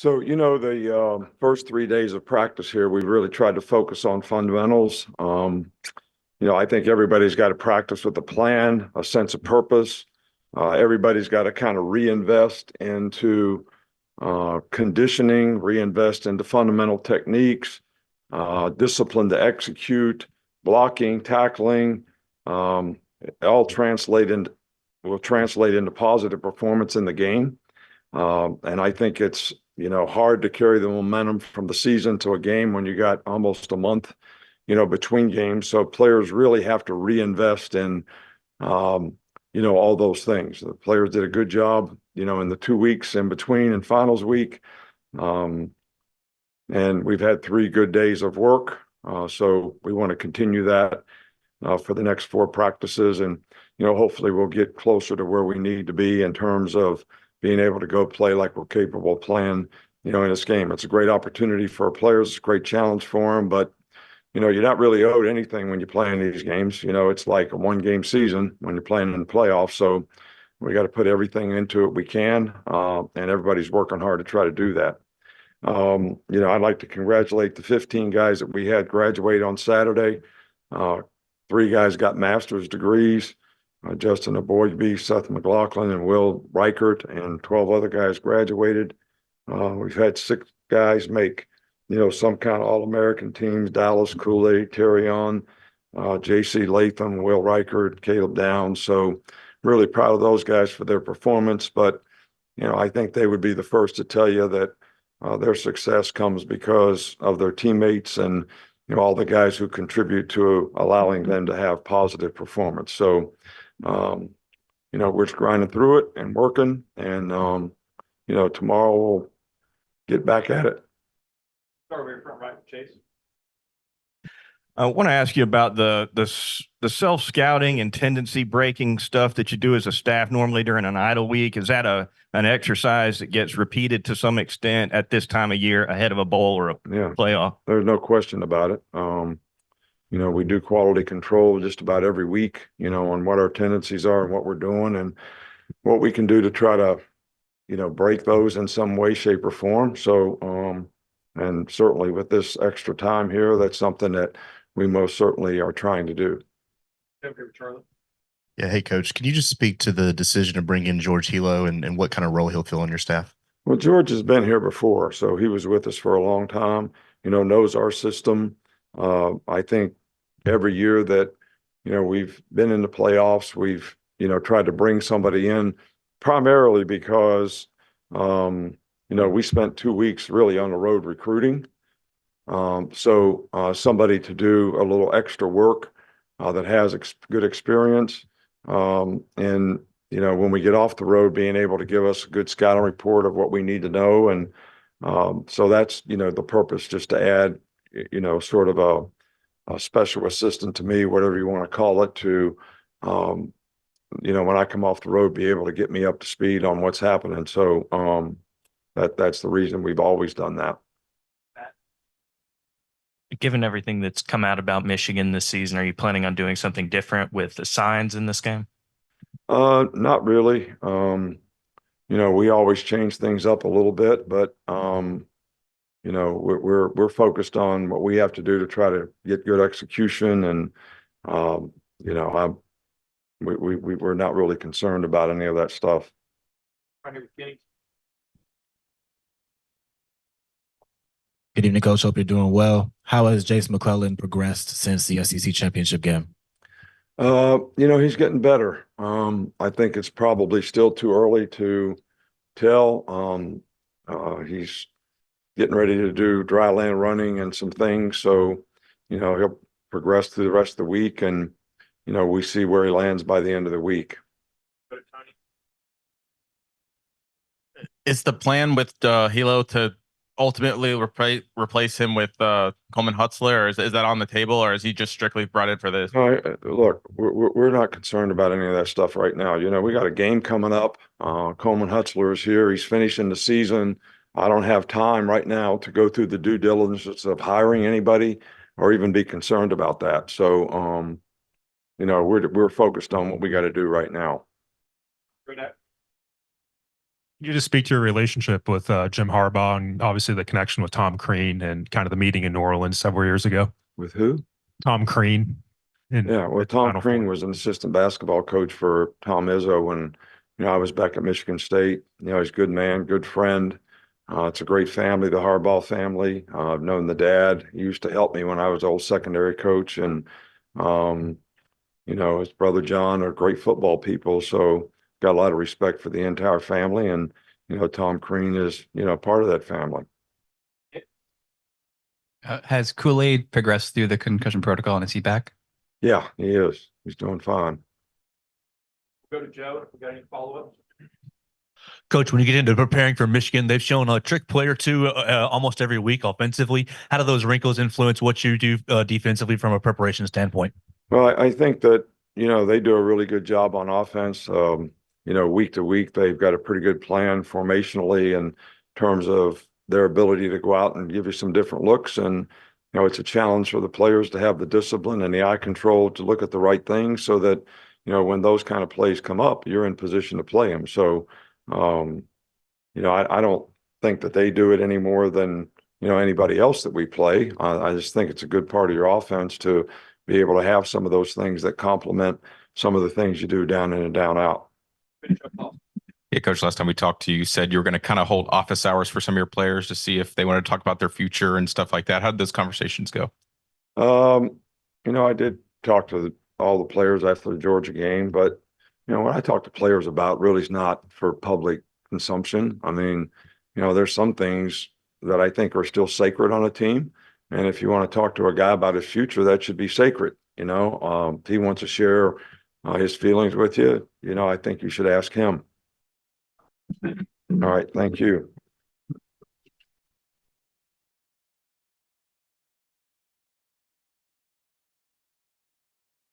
So, the first 3 days of practice here, we really tried to focus on fundamentals. I think everybody's got to practice with a plan, a sense of purpose. Everybody's got to kind of reinvest into conditioning, reinvest into fundamental techniques, discipline to execute, blocking, tackling, all will translate into positive performance in the game. And I think it's, hard to carry the momentum from the season to a game when you got almost a month, between games. So players really have to reinvest in, all those things. The players did a good job, in the 2 weeks in between and finals week. And we've had 3 good days of work. So we want to continue that for the next 4 practices. And, hopefully we'll get closer to where we need to be in terms of being able to go play like we're capable of playing, in this game. It's a great opportunity for our players. It's a great challenge for them, but, you're not really owed anything when you play in these games. It's like a 1-game season when you're playing in the playoffs. So we got to put everything into it we can, and everybody's working hard to try to do that. I'd like to congratulate the 15 guys that we had graduate on Saturday. 3 guys got master's degrees. Justin Aboybe, Seth McLaughlin, and Will Reichert, and 12 other guys graduated. We've had 6 guys make, some kind of All-American teams: Dallas Cooley, Terry On, J.C. Latham, Will Reichert, Caleb Downs. So really proud of those guys for their performance. But, I think they would be the first to tell you that their success comes because of their teammates and, all the guys who contribute to allowing them to have positive performance. So, we're just grinding through it and working, and, tomorrow we'll get back at it. Start over here front right, Chase. I want to ask you about the self-scouting and tendency breaking stuff that you do as a staff normally during an idle week. Is that an exercise that gets repeated to some extent at this time of year ahead of a bowl or a playoff? There's no question about it. We do quality control just about every week, on what our tendencies are and what we're doing and what we can do to try to, break those in some way, shape, or form. So, and certainly with this extra time here, that's something that we most certainly are trying to do. Over here, Charlie. Yeah. Hey, Coach, can you just speak to the decision to bring in George Hilo and what kind of role he'll fill on your staff? Well, George has been here before, so he was with us for a long time, knows our system. I think every year that, we've been in the playoffs, we've, tried to bring somebody in primarily because, we spent 2 weeks really on the road recruiting. So somebody to do a little extra work that has good experience. And, when we get off the road, being able to give us a good scouting report of what we need to know. And so that's, the purpose, just to add, sort of a special assistant to me, whatever you want to call it, to, when I come off the road, be able to get me up to speed on what's happening. So that's the reason we've always done that. Given everything that's come out about Michigan this season, are you planning on doing something different with the signs in this game? Not really. We always change things up a little bit, but we're focused on what we have to do to try to get good execution, and we're not really concerned about any of that stuff. Right here with Kenny. Good evening, Coach. Hope you're doing well. How has Jason McLennan progressed since the SEC championship game? He's getting better. I think it's probably still too early to tell. He's getting ready to do dry land running and some things. So, he'll progress through the rest of the week, and, we see where he lands by the end of the week. Is the plan with Hilo to ultimately replace him with Coleman Hutler, or is that on the table, or is he just strictly brought in for this? Look, we're not concerned about any of that stuff right now. We got a game coming up. Coleman Hutler is here. He's finishing the season. I don't have time right now to go through the due diligence of hiring anybody or even be concerned about that. So, we're focused on what we got to do right now. You just speak to your relationship with Jim Harbaugh and obviously the connection with Tom Crean and kind of the meeting in New Orleans several years ago. With who? Tom Crean. Yeah, well, Tom Crean was an assistant basketball coach for Tom Izzo when, I was back at Michigan State. He's a good man, good friend. It's a great family, the Harbaugh family. I've known the dad. He used to help me when I was old secondary coach. And, his brother John are great football people. So got a lot of respect for the entire family. And, Tom Crean is, part of that family. Has Kool-Aid progressed through the concussion protocol and is he back? Yeah, he is. He's doing fine. Go to Joe if we got any follow-ups. Coach, when you get into preparing for Michigan, they've shown a trick play or two almost every week offensively. How do those wrinkles influence what you do defensively from a preparation standpoint? Well, I think that, they do a really good job on offense. Week to week, they've got a pretty good plan formationally in terms of their ability to go out and give you some different looks. And, it's a challenge for the players to have the discipline and the eye control to look at the right things so that, when those kind of plays come up, you're in position to play them. So, I don't think that they do it any more than, anybody else that we play. I just think it's a good part of your offense to be able to have some of those things that complement some of the things you do down in and down out. Yeah, Coach, last time we talked to you, you said you were going to kind of hold office hours for some of your players to see if they wanted to talk about their future and stuff like that. How did those conversations go? I did talk to all the players after the Georgia game, but, what I talk to players about really is not for public consumption. I mean, there's some things that I think are still sacred on a team. And if you want to talk to a guy about his future, that should be sacred. If he wants to share his feelings with you, I think you should ask him. All right. Thank you.